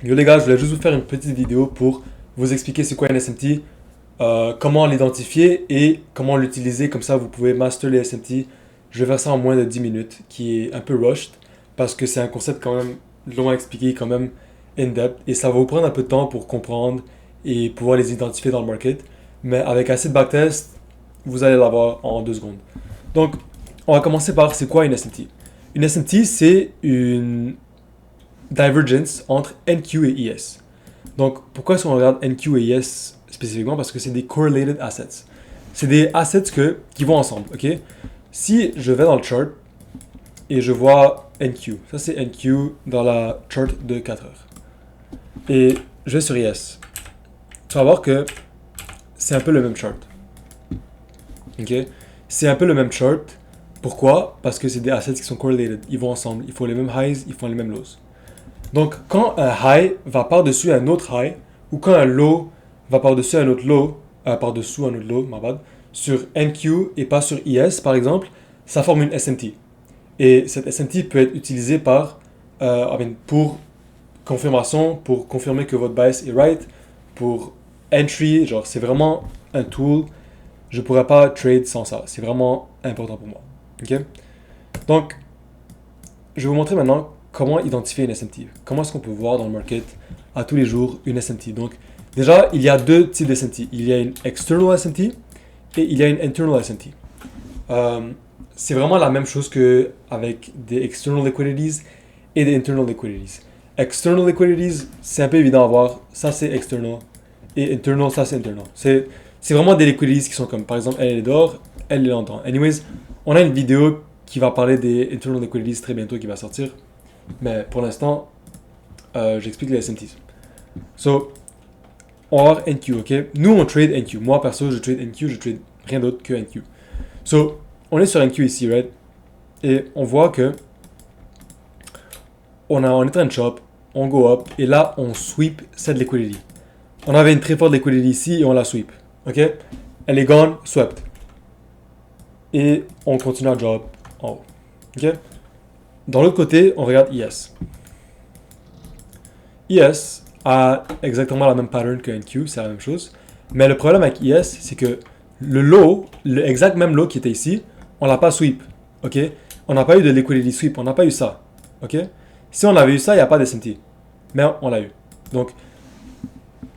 Yo les gars, je voulais juste vous faire une petite vidéo pour vous expliquer c'est quoi un SMT, comment l'identifier et comment l'utiliser. Comme ça, vous pouvez master les SMT. Je vais faire ça en moins de 10 minutes, qui est un peu rushed, parce que c'est un concept quand même long à expliquer, quand même in-depth, et ça va vous prendre un peu de temps pour comprendre et pouvoir les identifier dans le market. Mais avec assez de backtest, vous allez l'avoir en 2 secondes. Donc, on va commencer par c'est quoi une SMT. Une SMT, c'est une divergence entre NQ et ES. Donc, pourquoi est-ce qu'on regarde NQ et ES spécifiquement? Parce que c'est des correlated assets. C'est des assets qui vont ensemble, ok? Si je vais dans le chart et je vois NQ, ça c'est NQ dans la chart de 4 heures. Et je vais sur ES. Tu vas voir que c'est un peu le même chart. Ok? C'est un peu le même chart. Pourquoi? Parce que c'est des assets qui sont correlated. Ils vont ensemble. Ils font les mêmes highs, ils font les mêmes lows. Donc, quand un high va par-dessus un autre high, ou quand un low va par-dessus un autre low, par-dessous un autre low, my bad, sur NQ et pas sur ES, par exemple, ça forme une SMT. Et cette SMT peut être utilisée pour confirmation, pour confirmer que votre bias est right, pour entry, genre c'est vraiment un tool. Je ne pourrais pas trade sans ça. C'est vraiment important pour moi. Ok? Donc, je vais vous montrer maintenant comment identifier une SMT. Comment est-ce qu'on peut voir dans le market à tous les jours une SMT. Donc, déjà, il y a deux types de SMT. Il y a une external SMT et il y a une internal SMT. C'est vraiment la même chose qu'avec des external liquidities et des internal liquidities. External liquidities, c'est un peu évident à voir. Ça, c'est external. Et internal, ça, c'est internal. C'est vraiment des liquidities qui sont comme, par exemple, elle est dehors, elle est longtemps. Anyways, on a une vidéo qui va parler des internal liquidities très bientôt qui va sortir. Mais pour l'instant, j'explique les SMTs. So, on va voir NQ, ok? Nous, on trade NQ. Moi, perso, je trade NQ, je trade rien d'autre que NQ. So, on est sur NQ ici, right? Et on voit que on est en shop, on go up, et là, on sweep cette liquidity. On avait une très forte liquidity ici et on la sweep, ok? Elle est gone, swept. Et on continue à drop en haut, ok? Dans l'autre côté, on regarde ES. ES a exactement la même pattern que NQ, c'est la même chose. Mais le problème avec ES, c'est que le low, le exact même low qui était ici, on l'a pas sweep. Ok? On n'a pas eu de liquidity sweep, on n'a pas eu ça. Ok? Si on avait eu ça, il n'y a pas de SMT. Mais on l'a eu. Donc,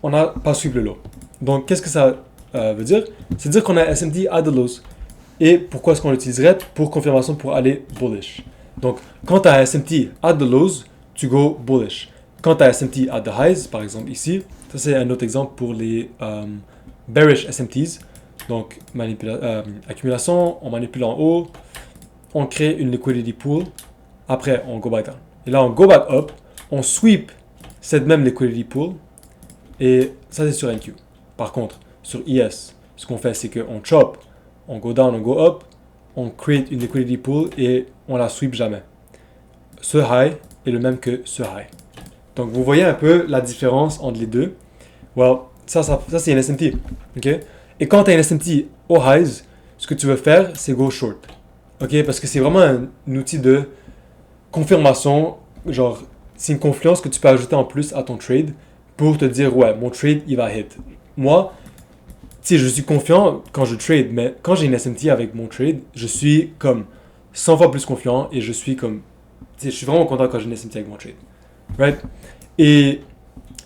on n'a pas sweep le low. Donc, qu'est-ce que ça veut dire? C'est dire qu'on a SMT at the lows. Et pourquoi est-ce qu'on l'utiliserait? Pour confirmation, pour aller bullish. Donc, quand tu as SMT at the lows, tu go bullish. Quand tu as SMT at the highs, par exemple ici, ça c'est un autre exemple pour les bearish SMTs. Donc, accumulation, on manipule en haut, on crée une liquidity pool, après on go back down. Et là on go back up, on sweep cette même liquidity pool, et ça c'est sur NQ. Par contre, sur ES, ce qu'on fait c'est qu'on chop, on go down, on go up, on create une liquidity pool et on la sweep jamais. Ce high est le même que ce high. Donc vous voyez un peu la différence entre les deux. Well, ça c'est une SMT. Okay? Et quand tu as une SMT au highs, ce que tu veux faire, c'est go short. Okay? Parce que c'est vraiment un outil de confirmation. Genre, c'est une confiance que tu peux ajouter en plus à ton trade pour te dire, ouais, mon trade, il va hit. Moi, tu sais, je suis confiant quand je trade, mais quand j'ai une SMT avec mon trade, je suis comme 100 fois plus confiant et je suis comme, tu sais, je suis vraiment content quand j'ai une SMT avec mon trade. Right? Et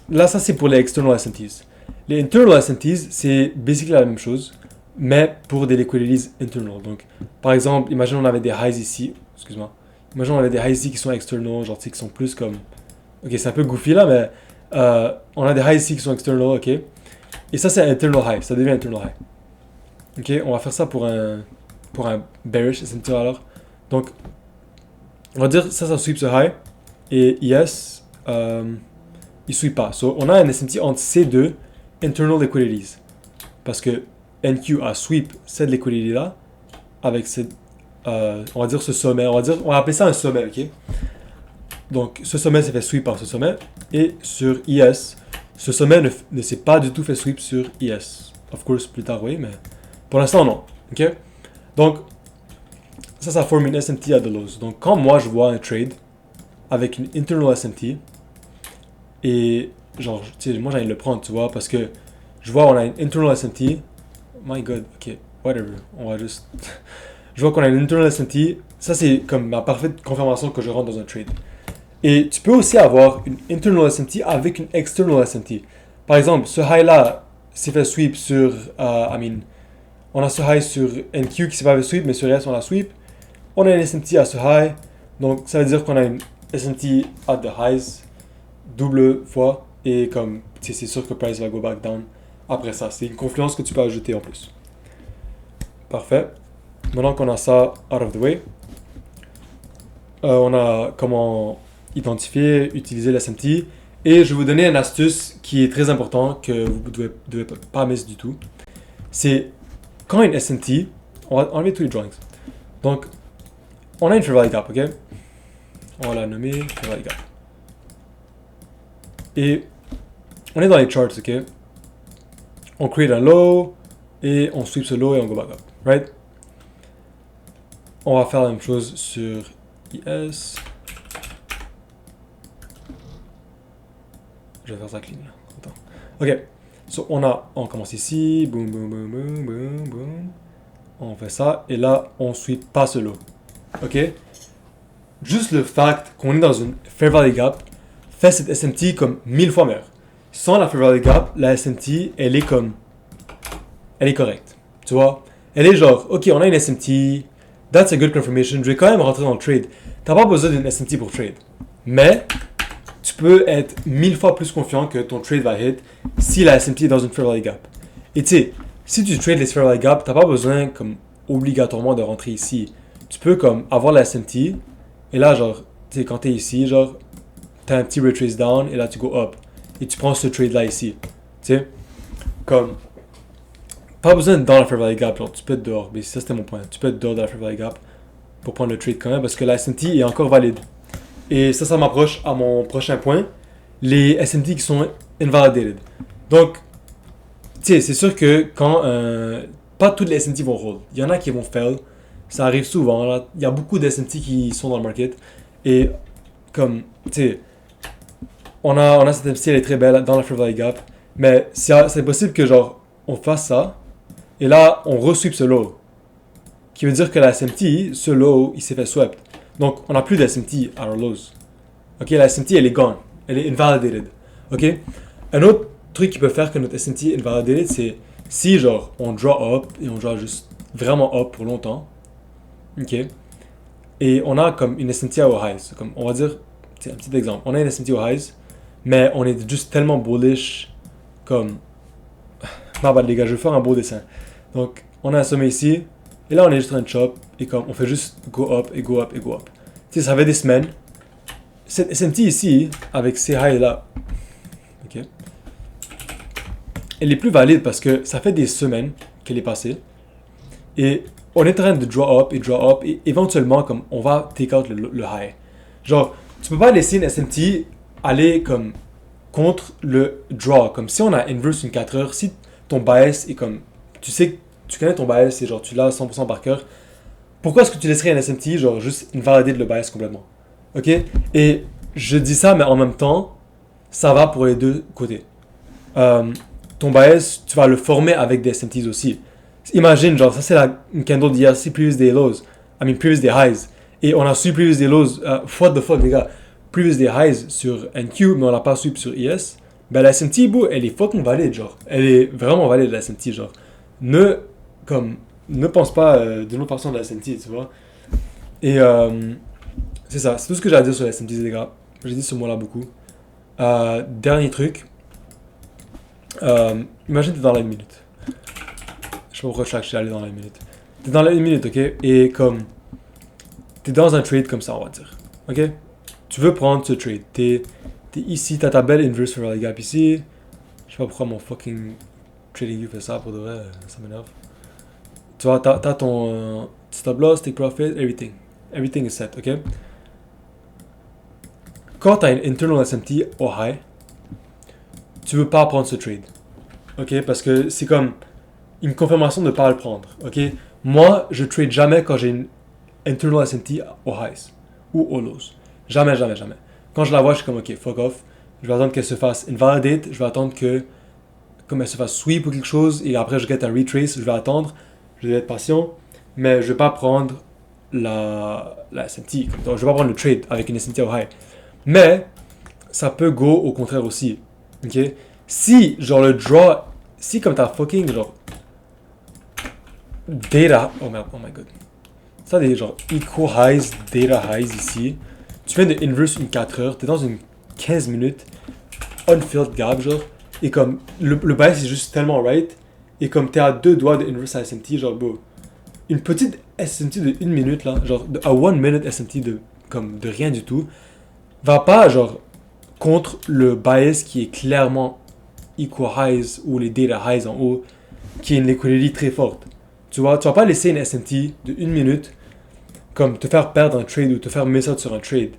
là, ça c'est pour les external SMTs. Les internal SMTs, c'est basically la même chose, mais pour des liquidities internal. Donc, par exemple, imagine on avait des highs ici, excuse-moi. Imagine on avait des highs ici qui sont external, genre tu sais, qui sont plus comme. Ok, c'est un peu goofy là, mais on a des highs ici qui sont external, ok. Et ça c'est un internal high, ça devient internal high. Ok, on va faire ça pour un bearish SMT alors. Donc, on va dire ça sweep ce high, et yes, il suit pas. So, on a un SMT entre ces deux internal liquidities. Parce que NQ a sweep cette liquidity là avec cette, on va dire ce sommet. On va appeler ça un sommet, ok? Donc, ce sommet s'est fait sweep par ce sommet. Et sur ES, ce sommet ne s'est pas du tout fait sweep sur ES. Of course, plus tard, oui, mais pour l'instant, non. Ok? Donc, ça forme une SMT at the lows. Donc, quand moi je vois un trade avec une internal SMT, Et genre, tu sais, moi j'ai envie de le prendre, tu vois, parce que je vois on a une internal SMT. My god, ok, whatever. On va juste. Je vois qu'on a une internal SMT. Ça, c'est comme ma parfaite confirmation que je rentre dans un trade. Et tu peux aussi avoir une internal SMT avec une external SMT. Par exemple, ce high-là s'est fait sweep sur. On a ce high sur NQ qui s'est pas fait sweep, mais sur S, on a sweep. On a une SMT à ce high. Donc, ça veut dire qu'on a une SMT at the highs double fois. Et comme, c'est sûr que price va go back down après ça. C'est une confluence que tu peux ajouter en plus. Parfait. Maintenant qu'on a ça out of the way, on a comment identifier, utiliser l'SMT. Et je vais vous donner une astuce qui est très importante que vous ne devez pas miss du tout. C'est quand une SMT, on va enlever tous les drawings. Donc, on a une fair value gap, ok? On va la nommer fair value gap. Et on est dans les charts, ok? On create un low et on sweep ce low et on go back up, right? On va faire la même chose sur IS. Je vais faire ça clean là. Attends. Ok. So on commence ici. Boum, boum, boum, boum, boum, boum. On fait ça. Et là, on sweep pas ce low. Ok? Juste le fait qu'on est dans une fair value gap fait cette SMT comme 1000 fois meilleure. Sans la fair value gap, la SMT, elle est correcte. Tu vois? Elle est genre, ok, on a une SMT. That's a good confirmation. Je vais quand même rentrer dans le trade. T'as pas besoin d'une SMT pour trade. Mais, tu peux être 1000 fois plus confiant que ton trade va hit si la SMT est dans une fair value gap. Et tu sais, si tu trades les fair value gap, t'as pas besoin comme obligatoirement de rentrer ici. Tu peux comme avoir la SMT et là genre, tu sais, quand t'es ici, genre, t'as un petit retrace down et là tu go up. Et tu prends ce trade là ici. Tu sais, comme, pas besoin d'être dans la fair value gap, genre, tu peux être dehors. Mais ça c'était mon point. Tu peux être dehors de la fair value gap pour prendre le trade quand même parce que la SMT est encore valide. Et ça m'approche à mon prochain point, les SMT qui sont invalidated. Donc, tu sais, c'est sûr que quand pas toutes les SMT vont hold. Il y en a qui vont fail. Ça arrive souvent. Là. Il y a beaucoup de SMT qui sont dans le market. Et comme, tu sais, on a cette SMT, elle est très belle dans la fair value gap. Mais c'est possible que genre, on fasse ça. Et là, on re-sweep ce low. Qui veut dire que la SMT, ce low, il s'est fait swept. Donc, on n'a plus de SMT à our lows. Ok, la SMT, elle est gone. Elle est invalidated. Ok? Un autre truc qui peut faire que notre SMT est invalidated, c'est si, genre, on draw up et on draw juste vraiment up pour longtemps. Ok? Et on a comme une SMT au highs. Comme, on va dire, c'est un petit exemple. On a une SMT au highs, mais on est juste tellement bullish comme... Non, bah les gars, je vais faire un beau dessin. Donc, on a un sommet ici. Et là, on est juste en train de chop. Et comme, on fait juste go up et go up et go up. Tu sais, ça fait des semaines. Cette SMT ici, avec ces highs là, ok, elle est plus valide parce que ça fait des semaines qu'elle est passée. Et on est en train de draw up. Et éventuellement, comme, on va take out le high. Genre, tu peux pas laisser une SMT aller comme contre le draw. Comme si on a inverse une 4 heures, si ton bias est comme, tu sais, tu connais ton bias et genre tu l'as 100% par cœur, pourquoi est-ce que tu laisserais un SMT genre juste invalider le bias complètement? Ok? Et je dis ça, mais en même temps, ça va pour les deux côtés. Ton bias, tu vas le former avec des SMTs aussi. Imagine, genre, ça c'est une candle d'hier, c'est previous day lows. Previous day highs. Et on a su previous day lows. What the fuck, les gars? Previous day highs sur NQ, mais on l'a pas su sur IS. Ben la SMT, bro, elle est fucking valide, genre. Elle est vraiment valide, la SMT, genre. Ne pense pas d'une autre façon de la SMT, tu vois. Et c'est ça, c'est tout ce que j'ai à dire sur la SMT, les gars. J'ai dit ce mot-là beaucoup. Dernier truc. Imagine t'es dans la 1 minute. Je sais pas pourquoi je suis allé dans la 1 minute. T'es dans la 1 minute, ok? Et comme... T'es dans un trade comme ça, on va dire. Ok? Tu veux prendre ce trade. T'es ici, t'as ta belle inverse fair value gap ici. Je sais pas pourquoi mon fucking TradingView fait ça, pour de vrai, ça m'énerve. Tu vois, t'as ton stop loss, take profit, everything. Everything is set, ok? Quand t'as une internal SMT au high, tu veux pas prendre ce trade. Ok? Parce que c'est comme une confirmation de ne pas le prendre. Ok? Moi, je trade jamais quand j'ai une internal SMT au highs ou au lows. Jamais, jamais, jamais. Quand je la vois, je suis comme ok, fuck off. je vais attendre qu'elle se fasse invalidate, je vais attendre que, comme elle se fasse sweep ou quelque chose, et après je get un retrace, je vais attendre, je vais être patient, mais je vais pas prendre la SMT, donc je vais pas prendre le trade avec une SMT au high. Mais, ça peut go au contraire aussi, ok? Si, genre le draw, si comme t'as fucking, genre, data, oh merde, oh my god. Ça des genre equal highs, data highs ici. Tu viens de inverse une 4 heures, t'es dans une 15 minutes, unfilled gap, genre. Et comme, le bias est juste tellement right. Et comme t'es à 2 doigts de inverse à SMT, genre, bro, une petite SMT de 1 minute, là, genre, à 1 minute SMT de, comme, de rien du tout, va pas, genre, contre le bias qui est clairement equal highs ou les data highs en haut, qui est une liquidity très forte. Tu vois, tu vas pas laisser une SMT de 1 minute comme te faire perdre un trade ou te faire miss out sur un trade.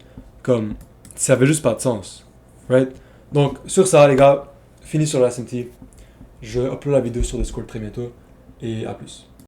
Comme, ça avait juste pas de sens. Right? Donc, sur ça, les gars, fini sur la SMT. Je upload la vidéo sur Discord très bientôt. Et à plus.